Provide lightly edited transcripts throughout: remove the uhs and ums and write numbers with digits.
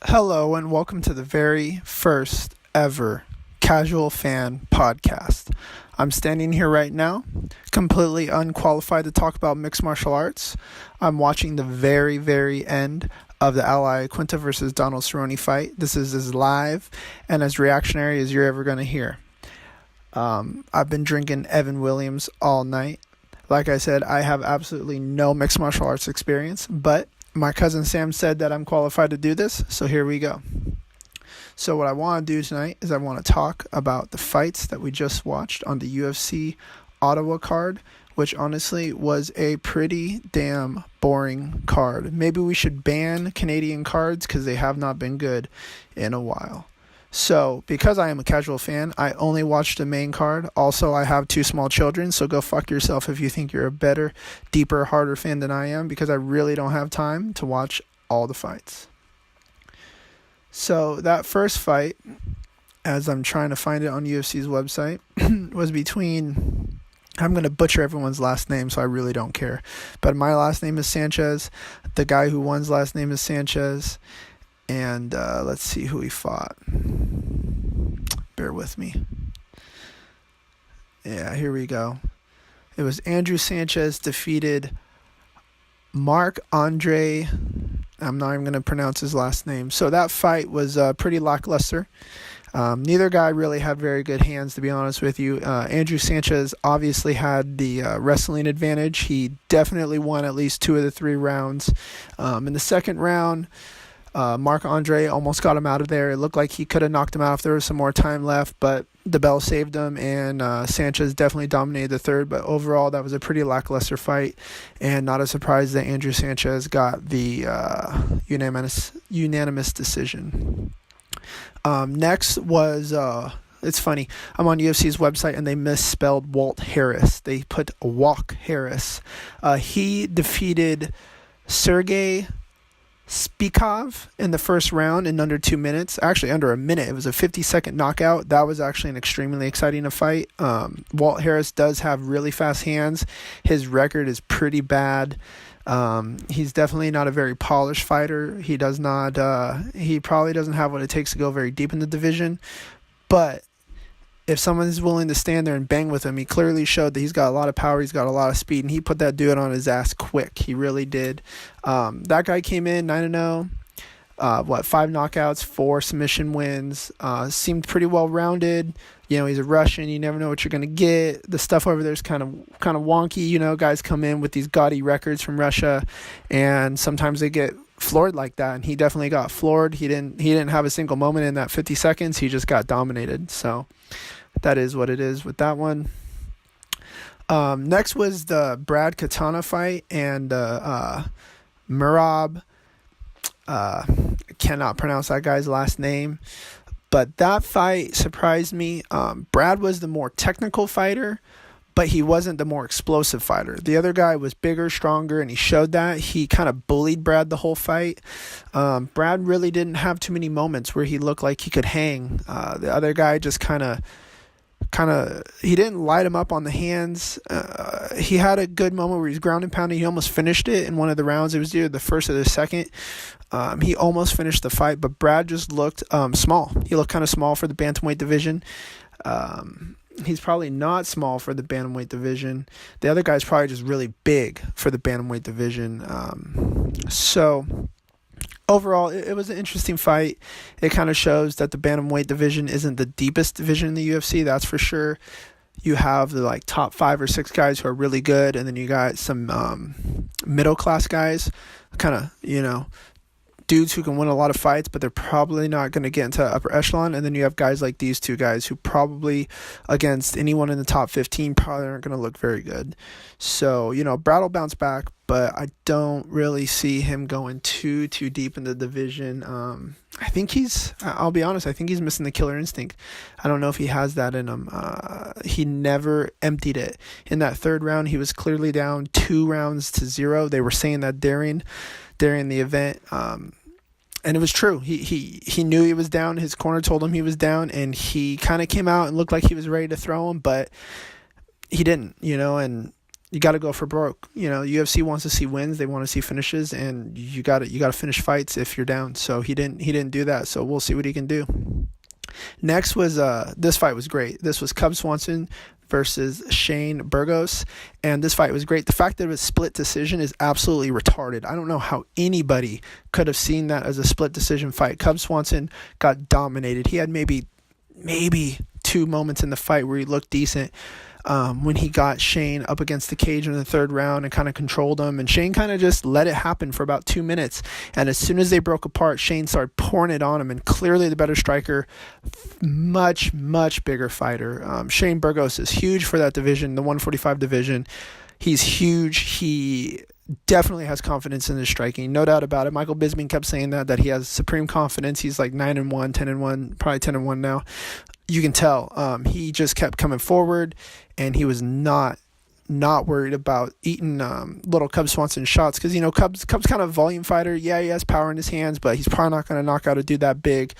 Hello, and welcome to the very first ever Casual Fan podcast. I'm standing here right now, completely unqualified to talk about mixed martial arts. I'm watching the very end of the Ally Quinta versus Donald Cerrone fight. This is as live and as reactionary as you're ever going to hear. I've been drinking Evan Williams all night. Like I said, I have absolutely no mixed martial arts experience, but my cousin Sam said that I'm qualified to do this, so here we go. So what I want to do tonight is I want to talk about the fights that we just watched on the UFC Ottowa card, which honestly was a pretty damn boring card. Maybe we should ban Canadian cards because they have not been good in a while. So, because I am a casual fan, I only watched the main card. Also, I have two small children, so go fuck yourself if you think you're a better, deeper, harder fan than I am, because I really don't have time to watch all the fights. So, that first fight, as I'm trying to find it on UFC's website, was between... I'm going to butcher everyone's last name, so I really don't care. But my last name is Sanchez. The guy who won's last name is Sanchez. And let's see who he fought. Bear with me. Yeah, here we go. It was Andrew Sanchez defeated Marc-Andre. I'm not even going to pronounce his last name. So that fight was pretty lackluster. Neither guy really had very good hands, to be honest with you. Andrew Sanchez obviously had the wrestling advantage. He definitely won at least 2 of the 3 rounds. In the second round, Marc-Andre almost got him out of there. It looked like he could have knocked him out if there was some more time left, but the bell saved him, and Sanchez definitely dominated the third. But overall, that was a pretty lackluster fight, and not a surprise that Andrew Sanchez got the unanimous decision. Next was... it's funny. I'm on UFC's website, and they misspelled Walt Harris. They put Walk Harris. He defeated Sergey Spikov in the first round in under 2 minutes. Actually, under a minute. It was a 50-second knockout. That was actually an extremely exciting fight. Walt Harris does have really fast hands. His record is pretty bad. He's definitely not a very polished fighter. He probably doesn't have what it takes to go very deep in the division. But if someone is willing to stand there and bang with him, he clearly showed that he's got a lot of power, he's got a lot of speed, and he put that dude on his ass quick. He really did. That guy came in 9-0, 5 knockouts, 4 submission wins, seemed pretty well-rounded. He's a Russian, you never know what you're going to get. The stuff over there is kind of wonky. Guys come in with these gaudy records from Russia, and sometimes they get floored like that, and he definitely got floored. He didn't have a single moment in that 50 seconds. He just got dominated. So that is what it is with that one. Next was the Brad Katana fight, and Merab. Cannot pronounce that guy's last name. But that fight surprised me. Brad was the more technical fighter, but he wasn't the more explosive fighter. The other guy was bigger, stronger, and he showed that. He kind of bullied Brad the whole fight. Brad really didn't have too many moments where he looked like he could hang. The other guy just kind of he didn't light him up on the hands. He had a good moment where he's ground and pounding. He almost finished it in one of the rounds. It was either the first or the second. He almost finished the fight, but Brad just looked small. He looked kind of small for the bantamweight division. He's probably not small for the bantamweight division. The other guy's probably just really big for the bantamweight division. So overall, it was an interesting fight. It kind of shows that the bantamweight division isn't the deepest division in the UFC, that's for sure. You have the top 5 or 6 guys who are really good, and then you got some middle class guys, kind of, dudes who can win a lot of fights, but they're probably not going to get into upper echelon. And then you have guys like these two guys who probably, against anyone in the top 15, probably aren't going to look very good. So, Brad will bounce back, but I don't really see him going too deep in the division. I'll be honest, I think he's missing the killer instinct. I don't know if he has that in him. He never emptied it. In that third round, he was clearly down 2-0. They were saying that during the event. And it was true. He knew he was down. His corner told him he was down, and he kind of came out and looked like he was ready to throw him, but he didn't, and you got to go for broke. UFC wants to see wins, they want to see finishes, and you got to finish fights if you're down. So he didn't do that. So we'll see what he can do. Next was this fight was great. This was Cub Swanson versus Shane Burgos, and this fight was great. The fact that it was split decision is absolutely retarded. I don't know how anybody could have seen that as a split decision fight. Cub Swanson got dominated. He had maybe 2 moments in the fight where he looked decent. When he got Shane up against the cage in the 3rd round and kind of controlled him, and Shane kind of just let it happen for about 2 minutes, and as soon as they broke apart, Shane started pouring it on him, and clearly the better striker, much bigger fighter. Shane Burgos is huge for that division, the 145 division. He's huge. He definitely has confidence in his striking, no doubt about it. Michael Bisping kept saying that he has supreme confidence. He's like 9-1, 10-1, probably 10-1 now. You can tell. He just kept coming forward, and he was not worried about eating little Cub Swanson shots, because Cub's kind of a volume fighter. Yeah, he has power in his hands, but he's probably not going to knock out a dude that big.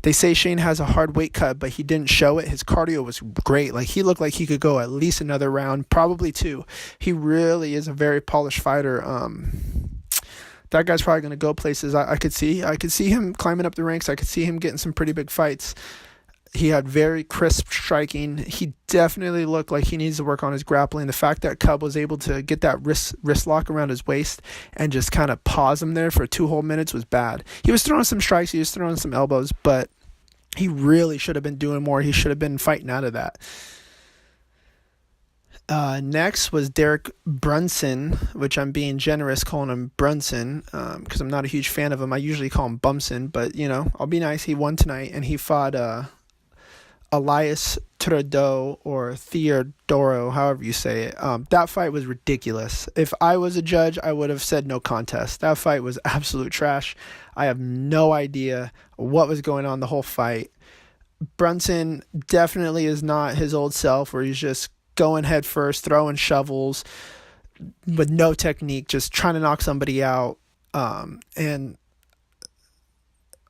They say Shane has a hard weight cut, but he didn't show it. His cardio was great. Like, he looked like he could go at least another round, probably 2. He really is a very polished fighter. That guy's probably going to go places. I could see him climbing up the ranks. I could see him getting some pretty big fights. He had very crisp striking. He definitely looked like he needs to work on his grappling. The fact that Cub was able to get that wrist lock around his waist and just kind of pause him there for 2 whole minutes was bad. He was throwing some strikes. He was throwing some elbows, but he really should have been doing more. He should have been fighting out of that. Next was Derek Brunson, which I'm being generous calling him Brunson because I'm not a huge fan of him. I usually call him Bumson, but, I'll be nice. He won tonight, and he fought Elias Trudeau, or Theodoro, however you say it. That fight was ridiculous. If I was a judge, I would have said no contest. That fight was absolute trash. I have no idea what was going on the whole fight. Brunson definitely is not his old self, where he's just going head first, throwing shovels with no technique, just trying to knock somebody out. And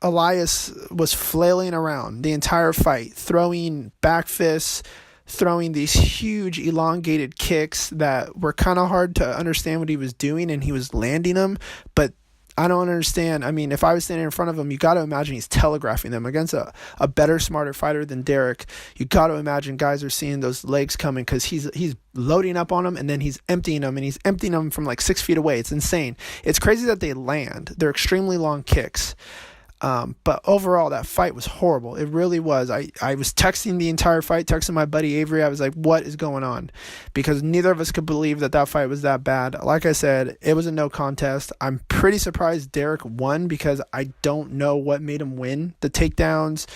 Elias was flailing around the entire fight, throwing back fists, throwing these huge elongated kicks that were kind of hard to understand what he was doing, and he was landing them, but I don't understand. I mean, if I was standing in front of him, you got to imagine he's telegraphing them against a better, smarter fighter than Derek. You got to imagine guys are seeing those legs coming, because he's loading up on them, and then he's emptying them, and he's emptying them from like 6 feet away. It's insane. It's crazy that they land. They're extremely long kicks. But overall, that fight was horrible. It really was. I was texting the entire fight, texting my buddy Avery. I was like, what is going on? Because neither of us could believe that fight was that bad. Like I said, it was a no contest. I'm pretty surprised Derek won, because I don't know what made him win. The takedowns,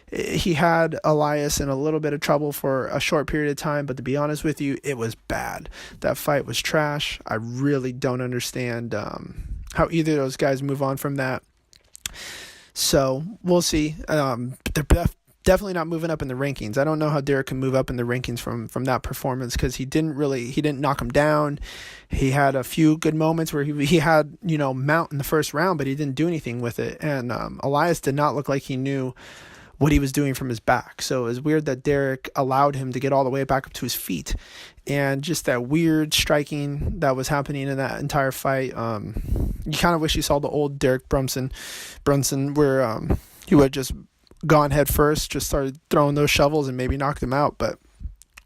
he had Elias in a little bit of trouble for a short period of time, but to be honest with you, it was bad. That fight was trash. I really don't understand how either of those guys move on from that. So we'll see. They're definitely not moving up in the rankings. I don't know how Derek can move up in the rankings from that performance, because he didn't knock him down. He had a few good moments where he had mount in the first round, but he didn't do anything with it. And Elias did not look like he knew what he was doing from his back. So it was weird that Derek allowed him to get all the way back up to his feet, and just that weird striking that was happening in that entire fight. You kind of wish you saw the old Derek Brunson, where he would have just gone head first, just started throwing those shovels and maybe knocked him out. But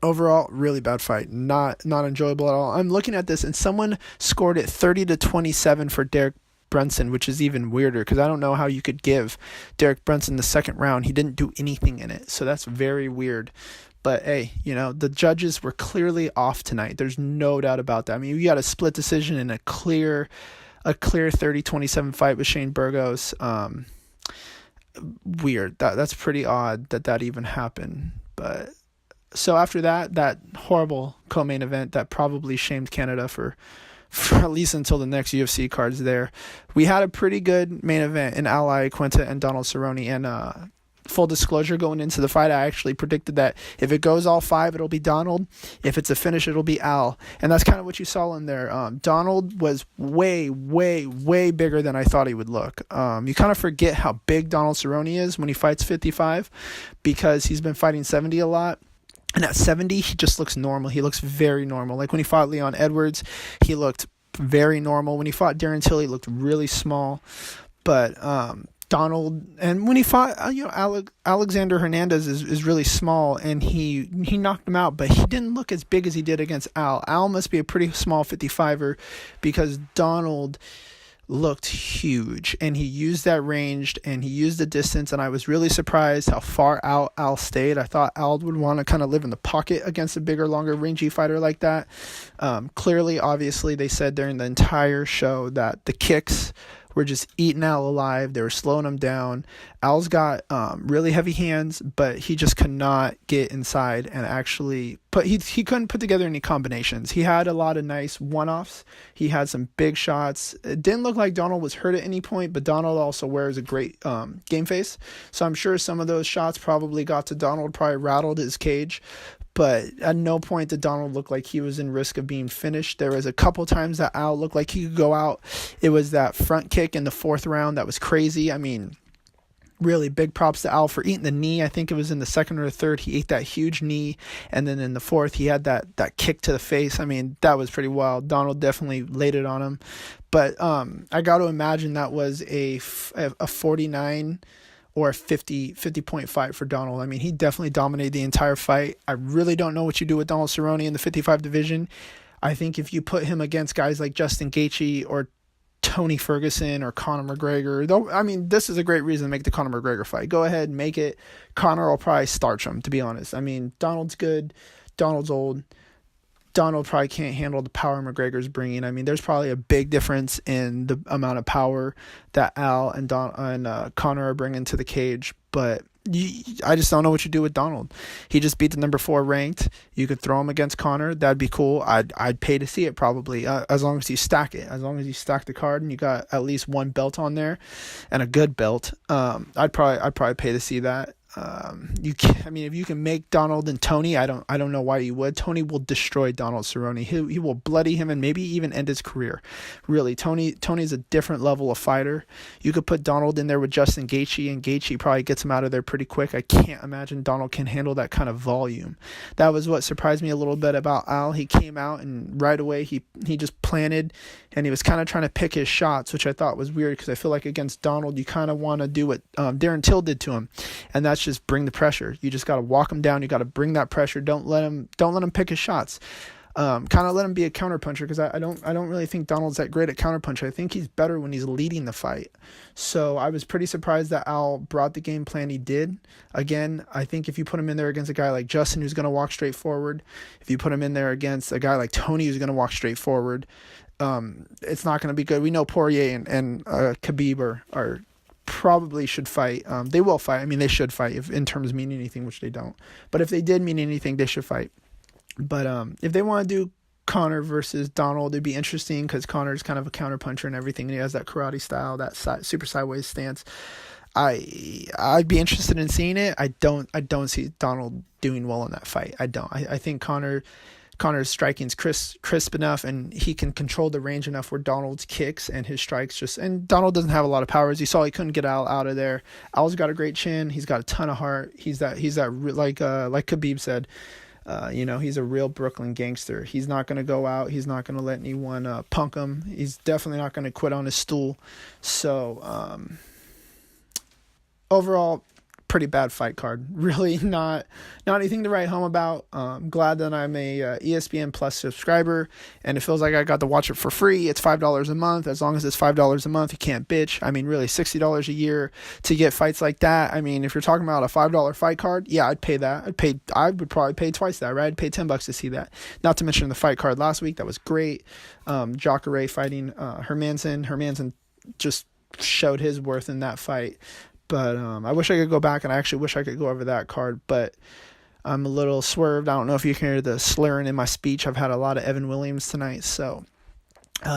overall, really bad fight. Not enjoyable at all. I'm looking at this, and someone scored it 30-27 for Derek Brunson, which is even weirder, because I don't know how you could give Derek Brunson the second round. He didn't do anything in it, so that's very weird. But hey, the judges were clearly off tonight. There's no doubt about that. I mean, you got a split decision in a clear 30-27 fight with Shane Burgos. Weird. That's pretty odd that even happened. But so after that horrible co-main event that probably shamed Canada for at least until the next UFC cards there, we had a pretty good main event in Ally Quinta and Donald Cerrone. And full disclosure, going into the fight, I actually predicted that if it goes all 5, it'll be Donald. If it's a finish, it'll be Al. And that's kind of what you saw in there. Donald was way, way, way bigger than I thought he would look. You kind of forget how big Donald Cerrone is when he fights 55, because he's been fighting 70 a lot. And at 70, he just looks normal. He looks very normal. Like when he fought Leon Edwards, he looked very normal. When he fought Darren Till, he looked really small. But Donald, and when he fought, Alexander Hernandez is really small, and he knocked him out, but he didn't look as big as he did against Al. Al must be a pretty small 55er, because Donald looked huge, and he used that range, and he used the distance, and I was really surprised how far out Al stayed. I thought Al would want to kind of live in the pocket against a bigger, longer, rangy fighter like that. Clearly, obviously, they said during the entire show that the kicks were just eating Al alive. They were slowing him down. Al's got really heavy hands, but he just could not get inside and actually he couldn't put together any combinations. He had a lot of nice one-offs. He had some big shots. It didn't look like Donald was hurt at any point, but Donald also wears a great game face. So I'm sure some of those shots probably got to Donald, probably rattled his cage. But at no point did Donald look like he was in risk of being finished. There was a couple times that Al looked like he could go out. It was that front kick in the 4th round that was crazy. I mean, really big props to Al for eating the knee. I think it was in the 2nd or 3rd. He ate that huge knee. And then in the 4th, he had that kick to the face. I mean, that was pretty wild. Donald definitely laid it on him. But I got to imagine that was a 49 or a 50 point fight for Donald. I mean, he definitely dominated the entire fight. I really don't know what you do with Donald Cerrone in the 55 division. I think if you put him against guys like Justin Gaethje or Tony Ferguson or Conor McGregor, though, I mean, this is a great reason to make the Conor McGregor fight. Go ahead and make it. Conor will probably starch him, to be honest. I mean, Donald's good. Donald's old. Donald probably can't handle the power McGregor's bringing. I mean, there's probably a big difference in the amount of power that Al and Conor are bringing to the cage. But I just don't know what you do with Donald. He just beat the number 4 ranked. You could throw him against Conor. That'd be cool. I'd pay to see it probably, as long as you stack it. As long as you stack the card and you got at least one belt on there, and a good belt. I'd probably pay to see that. If you can make Donald and Tony, I don't know why you would. Tony will destroy Donald Cerrone. He will bloody him and maybe even end his career. Really, Tony's a different level of fighter. You could put Donald in there with Justin Gaethje, and Gaethje probably gets him out of there pretty quick. I can't imagine Donald can handle that kind of volume. That was what surprised me a little bit about Al. He came out and right away he just planted, and he was kind of trying to pick his shots, which I thought was weird, because I feel like against Donald you kind of want to do what Darren Till did to him, and that's just bring the pressure. You just got to walk him down. You got to bring that pressure. Don't let him pick his shots. Kind of let him be a counterpuncher, because I don't really think Donald's that great at counterpuncher. I think he's better when he's leading the fight. So I was pretty surprised that Al brought the game plan he did. Again, I think if you put him in there against a guy like Justin, who's going to walk straight forward, if you put him in there against a guy like Tony, who's going to walk straight forward, it's not going to be good. We know Poirier and Khabib are probably should fight. They will fight. I mean, they should fight if in terms mean anything, which they don't. But if they did mean anything, they should fight. But if they want to do Conor versus Donald, it'd be interesting, because Conor's kind of a counterpuncher and everything. And he has that karate style, that super sideways stance. I'd be interested in seeing it. I don't see Donald doing well in that fight. I don't. I think Conor's striking's crisp enough, and he can control the range enough where Donald's kicks and his strikes and Donald doesn't have a lot of power. As you saw, he couldn't get Al out of there. Al's got a great chin. He's got a ton of heart. He's that like Khabib said, he's a real Brooklyn gangster. He's not going to go out. He's not going to let anyone punk him. He's definitely not going to quit on his stool. So, overall, pretty bad fight card. Really not anything to write home about. Glad that I'm a ESPN Plus subscriber, and it feels like I got to watch it for free. It's $5 a month. As long as it's $5 a month, you can't bitch. I mean, really, $60 a year to get fights like that. I mean, if you're talking about a $5 fight card, yeah, I'd pay that. I would probably pay twice that, right? I'd pay $10 to see that. Not to mention the fight card last week. That was great. Jacare fighting Hermanson. Hermanson just showed his worth in that fight. But I wish I could go back, and I actually wish I could go over that card, but I'm a little swerved. I don't know if you can hear the slurring in my speech. I've had a lot of Evan Williams tonight, so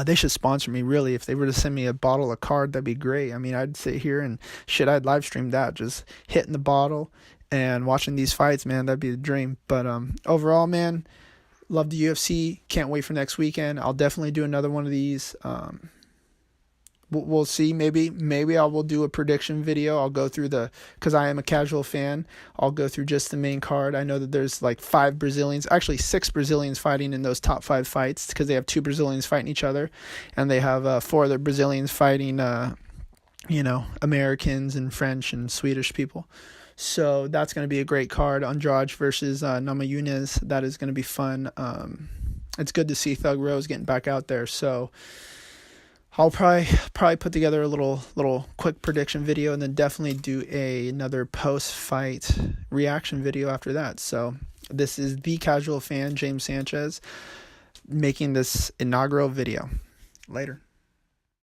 they should sponsor me, really. If they were to send me a bottle of card, that'd be great. I mean, I'd sit here and I'd live stream that, just hitting the bottle and watching these fights, man. That'd be the dream. But overall, man, love the UFC. Can't wait for next weekend. I'll definitely do another one of these. we'll see. Maybe I will do a prediction video. I'll go through because I am a casual fan, I'll go through just the main card. I know that there's like 6 Brazilians fighting in those top 5 fights, because they have 2 Brazilians fighting each other, and they have 4 other Brazilians fighting Americans and French and Swedish people. So that's going to be a great card. Andrade versus Namajunas. That is going to be fun. It's good to see Thug Rose getting back out there. So I'll probably put together a little quick prediction video, and then definitely do another post-fight reaction video after that. So this is the Casual Fan, James Sanchez, making this inaugural video. Later.